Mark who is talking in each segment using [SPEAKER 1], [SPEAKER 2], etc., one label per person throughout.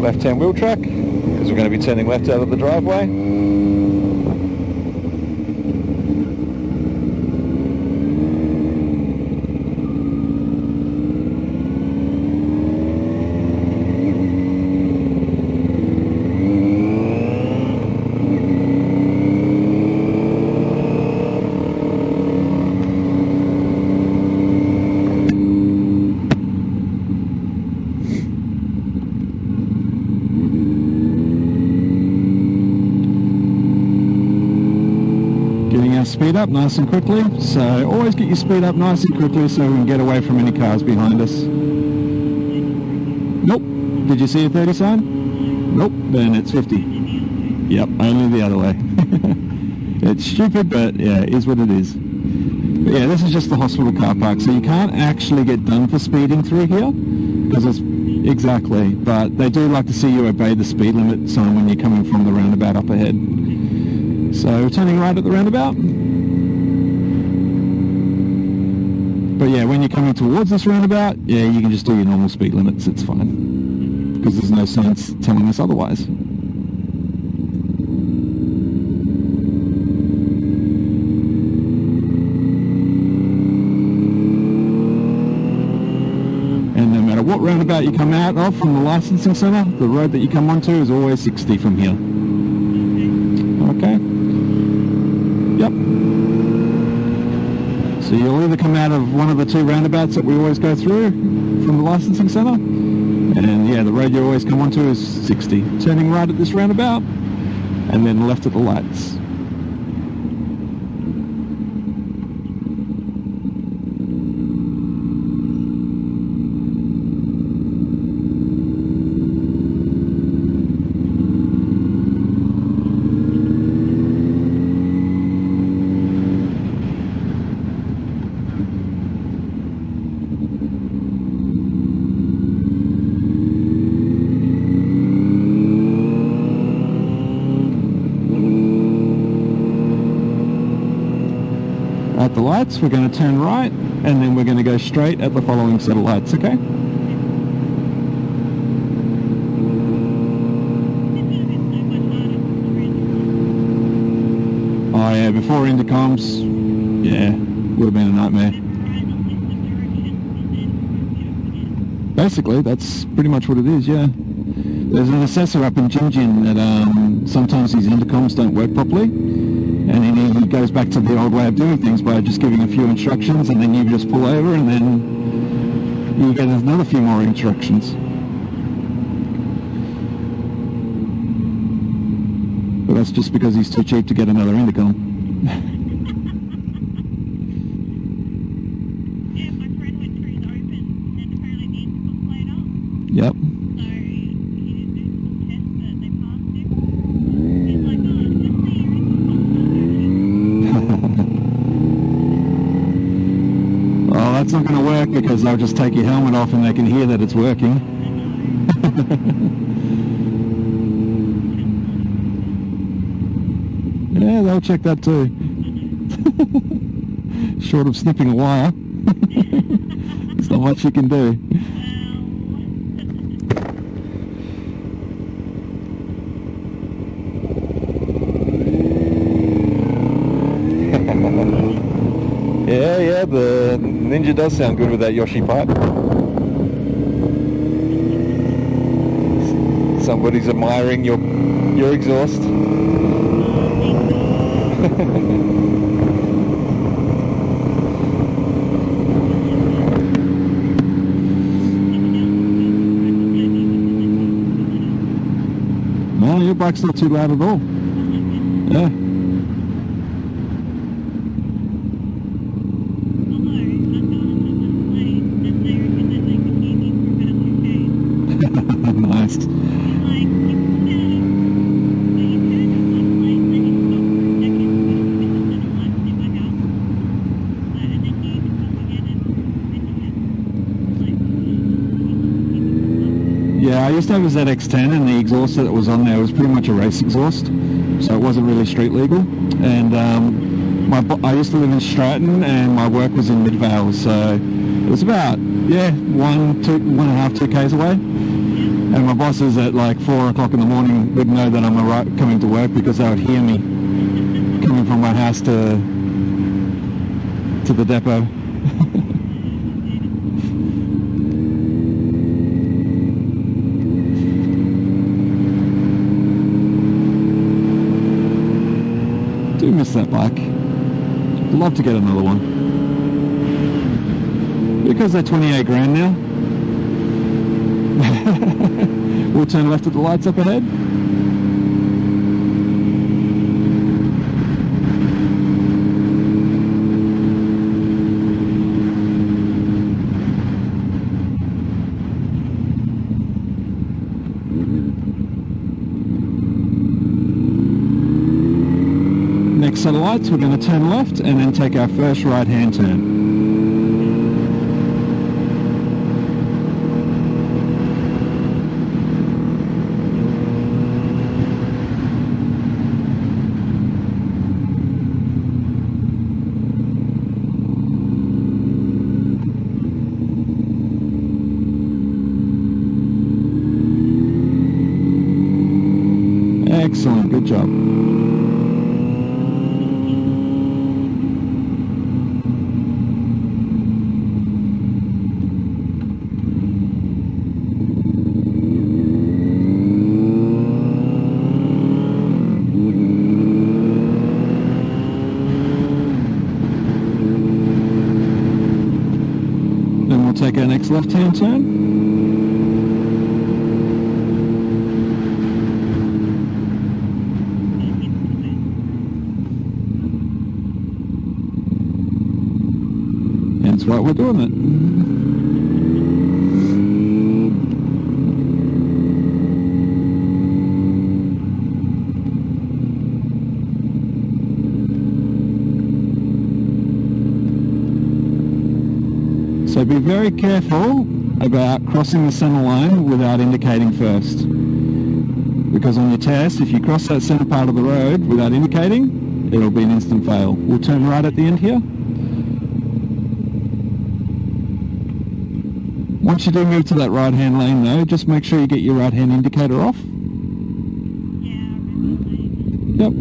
[SPEAKER 1] left-hand wheel track, because we're going to be turning left out of the driveway.
[SPEAKER 2] Speed up nice and quickly, so always get your speed up nice and quickly so we can get away from any cars behind us. Nope. Did you see a 30 sign? Nope. Then it's 50. Yep, only the other way. It's stupid, but yeah, it is what it is. But yeah, this is just the hospital car park, so you can't actually get done for speeding through here, because it's exactly, but they do like to see you obey the speed limit sign when you're coming from the roundabout up ahead. So turning right at the roundabout. But yeah, when you're coming towards this roundabout, yeah, you can just do your normal speed limits, it's fine. Because there's no signs telling us otherwise. And no matter what roundabout you come out of from the licensing centre, the road that you come onto is always 60 from here. Okay? Yep. So you'll either come out of one of the two roundabouts that we always go through from the licensing centre, and yeah, the road you always come onto is 60. Turning right at this roundabout, and then left at the lights. At the lights, we're going to turn right, and then we're going to go straight at the following set of lights, okay? Oh yeah, before intercoms, yeah, would have been a nightmare. Basically, that's pretty much what it is, yeah. There's an assessor up in Jinjin that sometimes these intercoms don't work properly. And then he goes back to the old way of doing things by just giving a few instructions, and then you just pull over, and then you get another few more instructions. But that's just because he's too cheap to get another intercom.
[SPEAKER 3] Yeah, my friend went through his open, and apparently the intercom played up.
[SPEAKER 2] Yep.
[SPEAKER 3] So he did do some tests, but they passed him. He's like, oh, just see your
[SPEAKER 2] Well, that's not going to work because they'll just take your helmet off and they can hear that it's working. Yeah, they'll check that too. Short of snipping a wire. There's not much you can do.
[SPEAKER 1] Yeah, the Ninja does sound good with that Yoshi pipe. Somebody's admiring your exhaust.
[SPEAKER 2] No, your bike's not too loud at all. Yeah. Nice. Yeah, I used to have a ZX-10, and the exhaust that was on there was pretty much a race exhaust, so it wasn't really street legal. And I used to live in Stratton, and my work was in Midvale, so it was about 1.5, 2 k's away. And my bosses at like 4 o'clock in the morning would know that I'm coming to work because they would hear me coming from my house to the depot. Do miss that bike. I'd love to get another one. Because they're 28 grand now. We'll turn left at the lights up ahead. Next set of lights, we're going to turn left and then take our first right-hand turn. Excellent, good job. Then we'll take our next left-hand turn. That's why we're doing it. So be very careful about crossing the center line without indicating first. Because on your test, if you cross that center part of the road without indicating, it'll be an instant fail. We'll turn right at the end here. Once you do move to that right-hand lane though, just make sure you get your right-hand indicator off. Yep.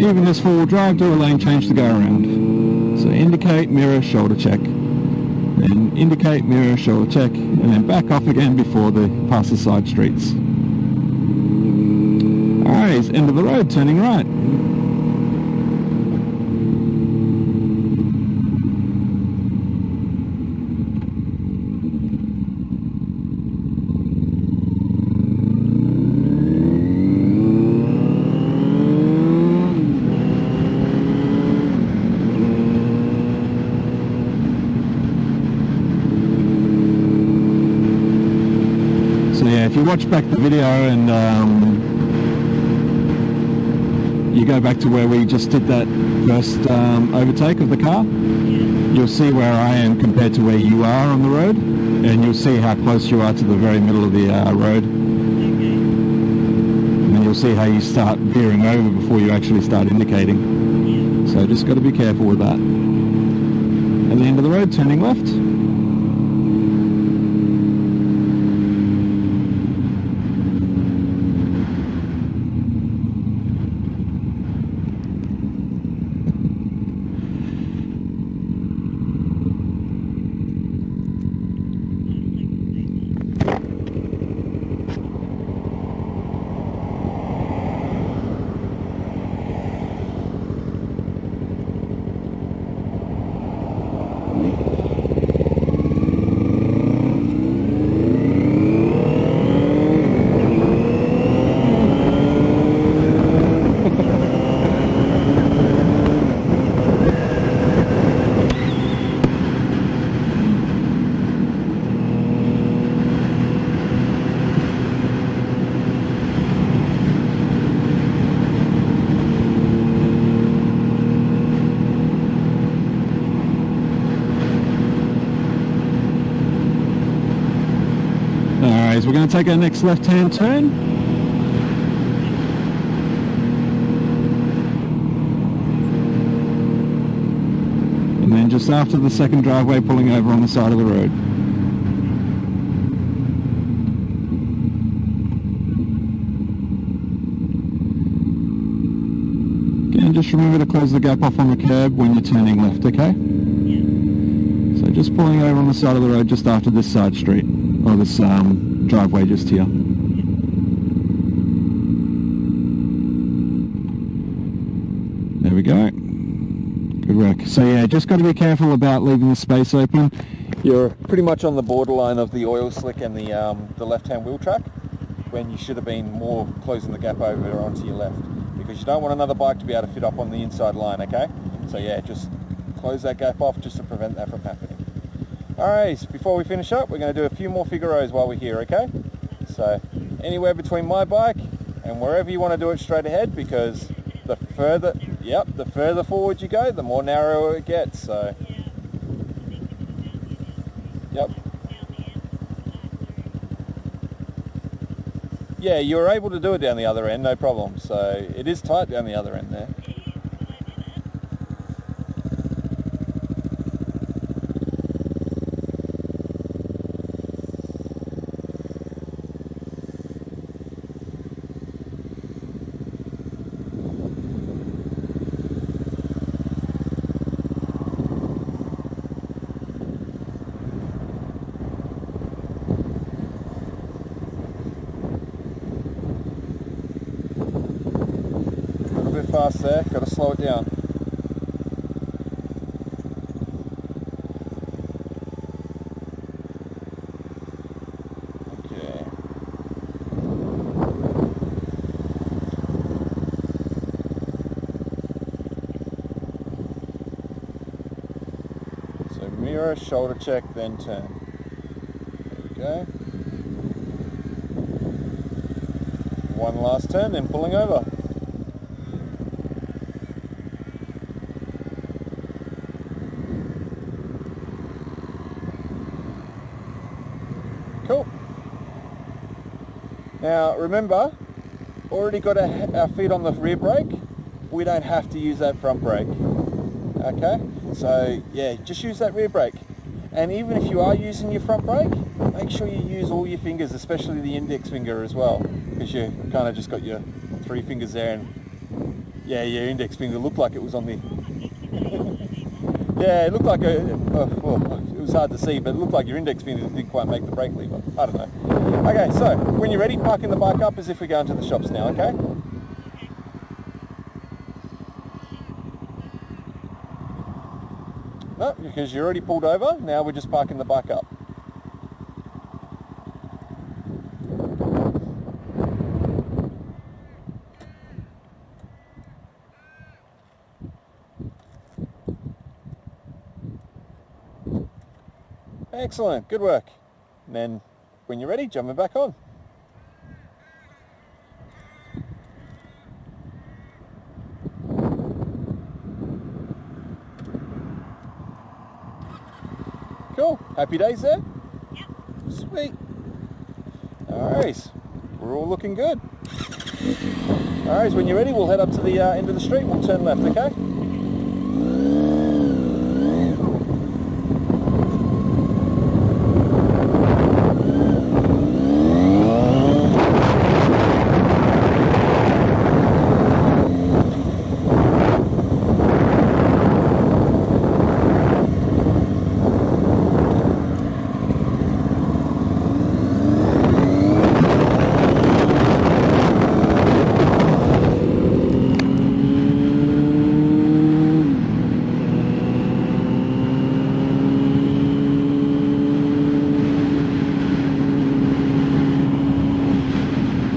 [SPEAKER 2] Even this four-wheel drive, do a lane change to go around. So indicate, mirror, shoulder check. Then indicate, mirror, shoulder check, and then back off again before they pass the side streets. Alright, end of the road, turning right. If you watch back the video and you go back to where we just did that first overtake of the car, you'll see where I am compared to where you are on the road, and you'll see how close you are to the very middle of the road. And you'll see how you start veering over before you actually start indicating. So just got to be careful with that. At the end of the road, turning left. Alright, so we're going to take our next left-hand turn. And then just after the second driveway, pulling over on the side of the road. Again, just remember to close the gap off on the curb when you're turning left, okay?
[SPEAKER 3] Yeah.
[SPEAKER 2] So just pulling over on the side of the road just after this side street, or this driveway just here. There we go. Good work. So yeah, just got to be careful about leaving the space open.
[SPEAKER 1] You're pretty much on the borderline of the oil slick and the left-hand wheel track, when you should have been more closing the gap over onto your left, because you don't want another bike to be able to fit up on the inside line, okay? So yeah, just close that gap off just to prevent that from happening. Alright, before we finish up, we're going to do a few more figure rows while we're here, okay? So anywhere between my bike and wherever you want to do it straight ahead, because the further forward you go, the more narrow it gets, so yep. Yeah, you're able to do it down the other end, no problem. So it is tight down the other end there. Fast there, got to slow it down. Okay. So mirror, shoulder check, then turn. There we go. One last turn, then pulling over. Cool. Now remember, already got our feet on the rear brake. We don't have to use that front brake. Okay, so yeah, just use that rear brake. And even if you are using your front brake, make sure you use all your fingers, especially the index finger as well, because you kind of just got your 3 fingers there, and yeah, your index finger looked like it was on the yeah, it looked like well, it was hard to see, but it looked like your index finger didn't quite make the brake lever. I don't know. Okay, so when you're ready, parking the bike up as if we're going to the shops now, okay? No, because you're already pulled over, now we're just parking the bike up. Excellent, good work. And then when you're ready, jumping back on. Cool, happy days there?
[SPEAKER 3] Yep.
[SPEAKER 1] Sweet. Alright, we're all looking good. Alright, when you're ready, we'll head up to the end of the street, we'll turn left, okay?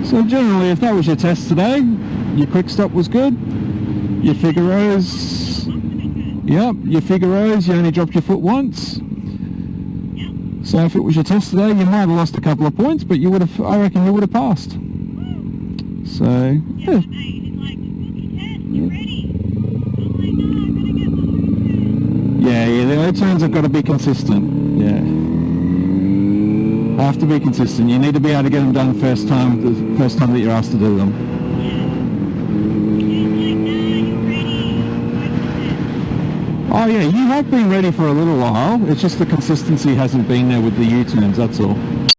[SPEAKER 2] So generally, if that was your test today, your quick stop was good, your figure rows, yep, your figure rows, you only dropped your foot once. So if it was your test today, you might have lost a couple of points, but you would have, I reckon you would have passed. So, yeah. Yeah, the O-turns have got to be consistent, yeah. Have to be consistent. You need to be able to get them done the first time that you're asked to do them. Oh yeah, you have been ready for a little while. It's just the consistency hasn't been there with the U-turns, that's all.